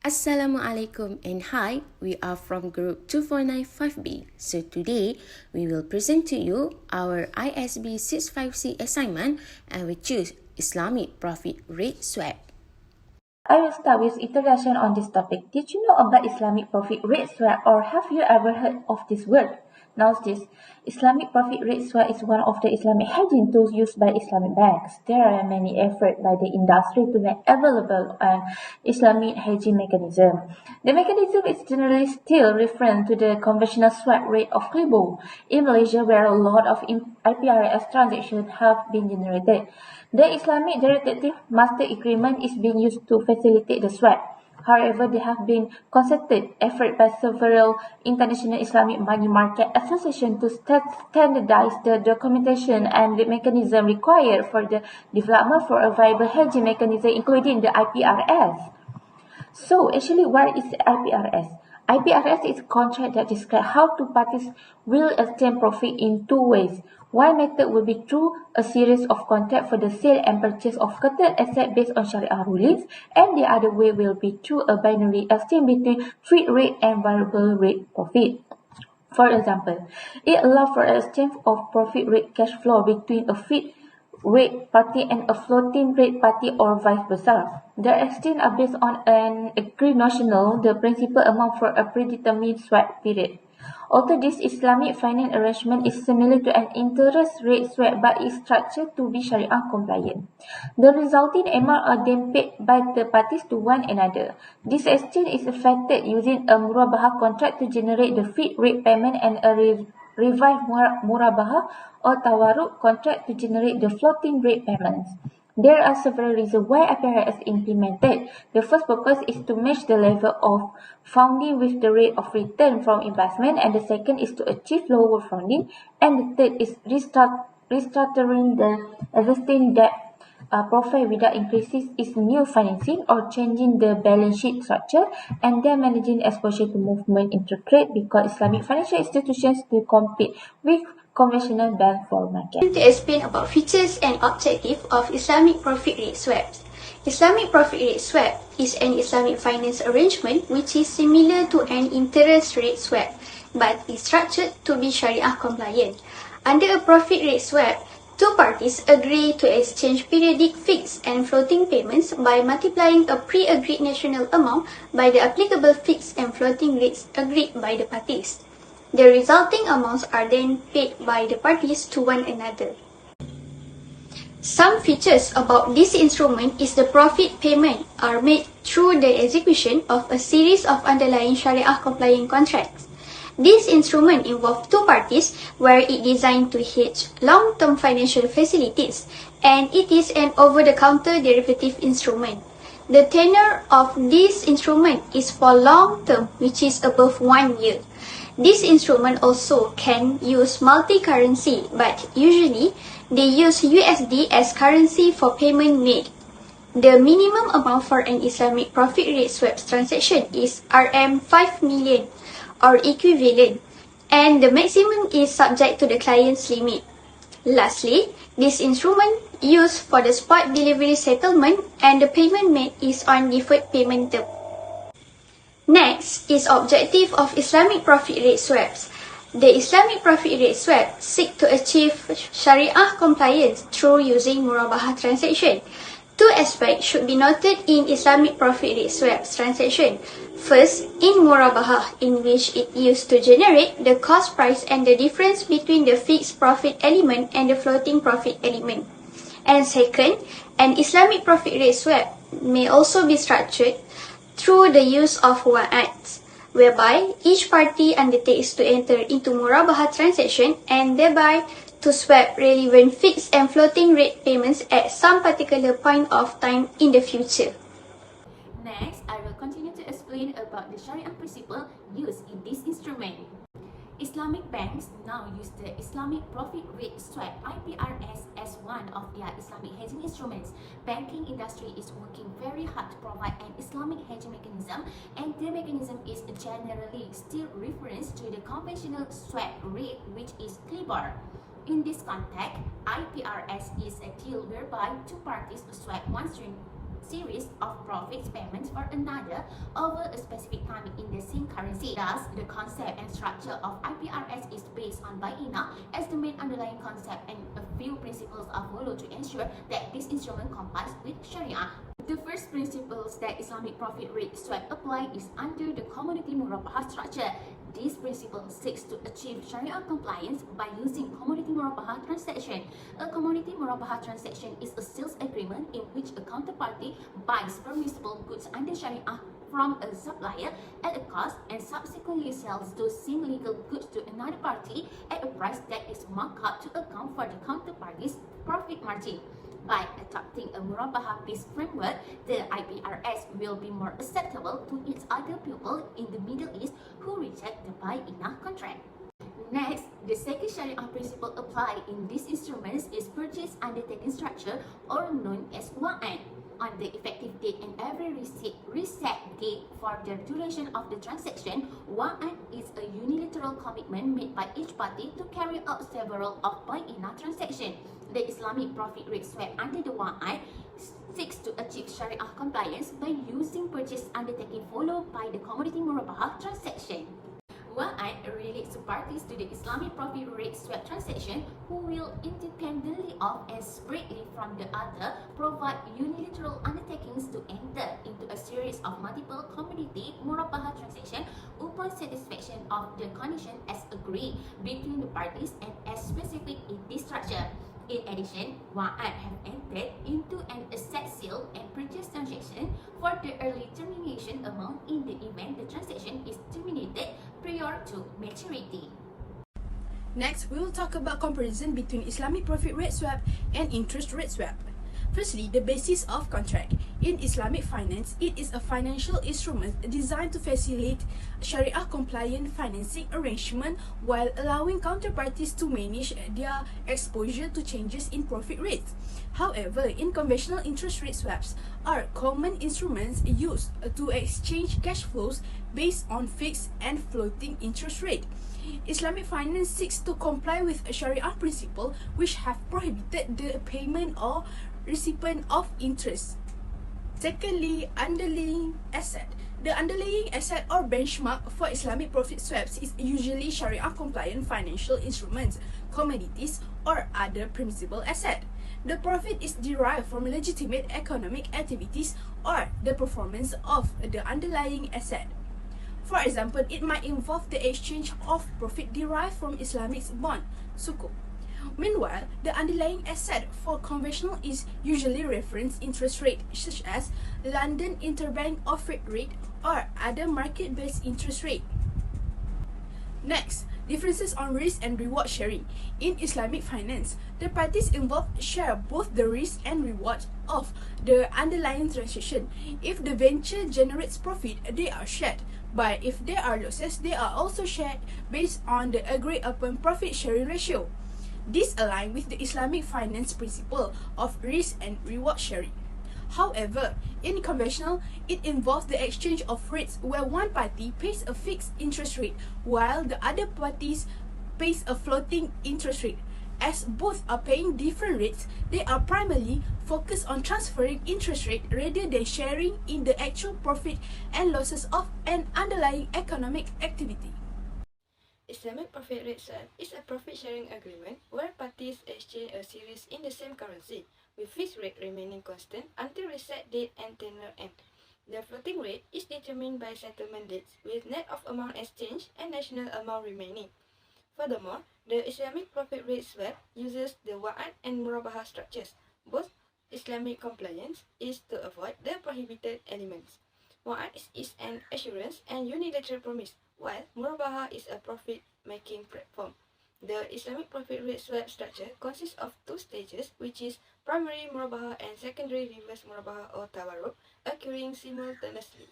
Assalamualaikum and hi, we are from group 2495B. So today, we will present to you our ISB656 assignment and we choose Islamic Profit Rate Swap. I will start with introduction on this topic. Did you know about Islamic Profit Rate Swap or have you ever heard of this word? Now this, Islamic Profit Rate Swap is one of the Islamic hedging tools used by Islamic banks. There are many efforts by the industry to make available an Islamic hedging mechanism. The mechanism is generally still referred to the conventional swap rate of ribo in Malaysia, where a lot of IPRS transactions have been generated. The Islamic Derivative Master Agreement is being used to facilitate the swap. However, there have been concerted efforts by several international Islamic money market associations to standardize the documentation and the mechanism required for the development for a viable hedging mechanism, including the IPRS. So, actually, what is IPRS? IPRS is a contract that describes how two parties will obtain profit in two ways. One method will be through a series of contracts for the sale and purchase of certain assets based on Sharia rulings, and the other way will be through a binary exchange between fixed rate and variable rate profit. For example, it allows for an exchange of profit rate cash flow between a fixed rate party and a floating rate party or vice versa. The exchange are based on an agreed notional, the principal amount for a predetermined swap period. Although this Islamic finance arrangement is similar to an interest rate swap but is structured to be Sharia compliant. The resulting amount are then paid by the parties to one another. This exchange is effected using a murabaha contract to generate the fixed rate payment and a revised murabaha or tawaruk contract to generate the floating rate payments. There are several reasons why IPRS is implemented. The first purpose is to match the level of funding with the rate of return from investment, and the second is to achieve lower funding, and the third is restructuring the existing debt profile without increasing its new financing or changing the balance sheet structure, and then managing exposure to movement interest rate because Islamic financial institutions to compete with conventional bank for market. To explain about features and objective of Islamic Profit Rate Swaps. Islamic Profit Rate Swap is an Islamic finance arrangement which is similar to an interest rate swap but is structured to be Sharia compliant. Under a profit rate swap, two parties agree to exchange periodic fixed and floating payments by multiplying a pre-agreed national amount by the applicable fixed and floating rates agreed by the parties. The resulting amounts are then paid by the parties to one another. Some features about this instrument is the profit payment are made through the execution of a series of underlying Sharia compliant contracts. This instrument involves two parties where it designed to hedge long-term financial facilities, and it is an over-the-counter derivative instrument. The tenure of this instrument is for long-term, which is above 1 year. This instrument also can use multi-currency, but usually they use USD as currency for payment made. The minimum amount for an Islamic profit rate swap transaction is RM5 million or equivalent, and the maximum is subject to the client's limit. Lastly, this instrument used for the spot delivery settlement and the payment made is on deferred payment term. Next is objective of Islamic profit rate swaps. The Islamic profit rate swap seek to achieve Sharia compliance through using murabaha transaction. Two aspects should be noted in Islamic profit rate swaps transaction. First, in murabaha, in which it used to generate the cost price and the difference between the fixed profit element and the floating profit element. And second, an Islamic profit rate swap may also be structured through the use of wa'ads, whereby each party undertakes to enter into murabaha transaction and thereby to swap relevant fixed and floating rate payments at some particular point of time in the future. Next, I will continue to explain about the Sharia principle used in this instrument. Islamic banks now use the Islamic Profit Rate Swap IPRS as one of their Islamic hedging instruments. Banking industry is working very hard to provide an Islamic hedging mechanism, and the mechanism is generally still reference to the conventional swap rate, which is LIBOR. In this context, IPRS is a deal whereby two parties swap one series of profits payments for another over a specific time in the same currency. Thus, the concept and structure of IPRS is based on AINAA as the main underlying concept, and a few principles are followed to ensure that this instrument complies with Sharia. The first principles that Islamic profit rate swap apply is under the commodity murabahah structure. This principle seeks to achieve Sharia compliance by using commodity murabahah transaction. A commodity murabahah transaction is a sales agreement in which a counterparty buys permissible goods under Sharia from a supplier at a cost and subsequently sells those same legal goods to another party at a price that is marked up to account for the counterparty's profit margin. By adopting a murabahah-based framework, the IPRS will be more acceptable to its other pupils in the Middle East who reject the AINAA contract. Next, the second Sharia principle applied in these instruments is purchase undertaking structure, or known as wa'ad. On the effective date and every reset date for the duration of the transaction, wa'ad is a unilateral commitment made by each party to carry out several of AINAA transactions. The Islamic profit rate swap under the wa'ad seeks to achieve Sharia compliance by using purchase undertaking followed by the commodity murabahah transaction. Wa'ad relates to parties to the Islamic profit rate swap transaction who will independently of and separately from the other provide unilateral undertakings to enter into a series of multiple commodity murabahah transactions upon satisfaction of the condition as agreed between the parties and as specific in this structure. In addition, wa'ad have entered into an asset sale and purchase transaction for the early termination amount in the event the transaction is terminated prior to maturity. Next, we will talk about comparison between Islamic profit rate swap and interest rate swap. Firstly, the basis of contract. In Islamic finance, it is a financial instrument designed to facilitate Sharia-compliant financing arrangement while allowing counterparties to manage their exposure to changes in profit rates. However, in conventional interest rate swaps are common instruments used to exchange cash flows based on fixed and floating interest rate. Islamic finance seeks to comply with a Sharia principle which have prohibited the payment or recipient of interest. Secondly, underlying asset. The underlying asset or benchmark for Islamic profit swaps is usually Sharia-compliant financial instruments, commodities, or other permissible asset. The profit is derived from legitimate economic activities or the performance of the underlying asset. For example, it might involve the exchange of profit derived from Islamic bond, sukuk. Meanwhile, the underlying asset for conventional is usually reference interest rate, such as London Interbank Offered Rate or other market-based interest rate. Next, differences on risk and reward sharing. In Islamic finance, the parties involved share both the risk and reward of the underlying transaction. If the venture generates profit, they are shared. But if there are losses, they are also shared based on the agreed upon profit sharing ratio. This aligns with the Islamic finance principle of risk and reward sharing. However, in conventional, it involves the exchange of rates where one party pays a fixed interest rate while the other parties pays a floating interest rate. As both are paying different rates, they are primarily focused on transferring interest rate rather than sharing in the actual profit and losses of an underlying economic activity. Islamic profit rate swap is a profit-sharing agreement where parties exchange a series in the same currency, with fixed rate remaining constant until reset date and tenure end. The floating rate is determined by settlement dates, with net of amount exchanged and national amount remaining. Furthermore, the Islamic profit rate swap uses the wa'ad and murabahah structures. Both Islamic compliance is to avoid the prohibited elements. Wa'ad is an assurance and unilateral promise, while murabahah is a profit-making platform. The Islamic profit rate swap structure consists of two stages, which is primary murabahah and secondary reverse murabahah or tawarruk, occurring simultaneously.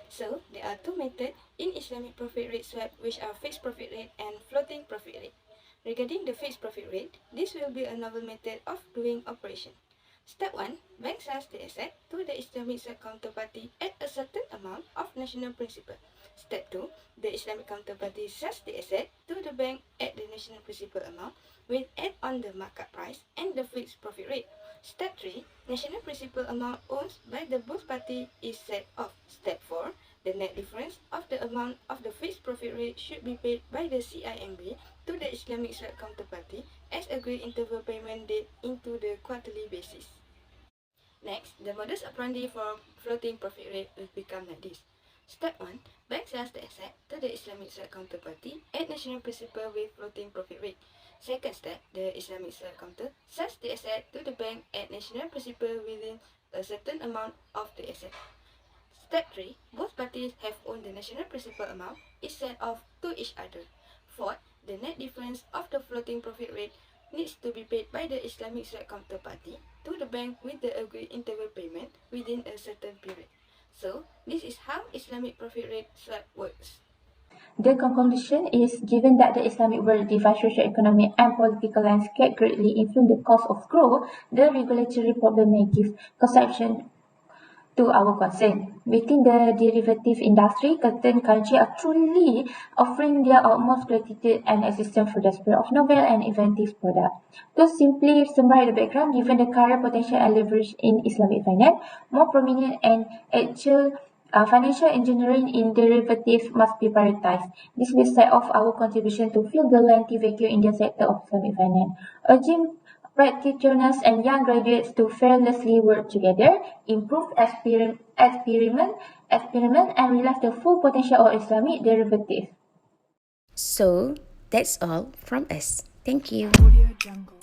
So, there are two methods in Islamic profit rate swap, which are fixed profit rate and floating profit rate. Regarding the fixed profit rate, this will be a novel method of doing operation. Step 1. Bank sells the asset to the Islamic counterparty at a certain amount of national principal. Step 2. The Islamic counterparty sells the asset to the bank at the national principal amount with add on the markup price and the fixed profit rate. Step 3. National principal amount owned by the both party is set off. Step 4. The net difference of the amount of the fixed profit rate should be paid by the CIMB to the Islamic swap counterparty as agreed interval payment date into the quarterly basis. Next, the modus operandi for floating profit rate will become like this. Step 1. Bank sells the asset to the Islamic swap counterparty at national principal with floating profit rate. Second step, the Islamic swap counter sells the asset to the bank at national principal within a certain amount of the asset. Step 3. Both parties have owned the national principal amount is set off to each other. Fourth, the net difference of the floating profit rate needs to be paid by the Islamic swap counterparty to the bank with the agreed interval payment within a certain period. So, this is how Islamic profit rate swap works. The conclusion is, given that the Islamic world device socio-economic and political landscape greatly influence the cost of growth, the regulatory problem may give conception to our concern. Within the derivative industry, certain countries are truly offering their utmost gratitude and assistance for the spread of novel and inventive products. To simply summarize the background, given the current potential and leverage in Islamic finance, more prominent and actual financial engineering in derivatives must be prioritized. This will set off our contribution to fill the lengthy vacuum in the sector of Islamic finance, urging practitioners and young graduates to fearlessly work together, improve, experiment, and realize the full potential of Islamic derivatives. So, that's all from us. Thank you. Audio Jungle.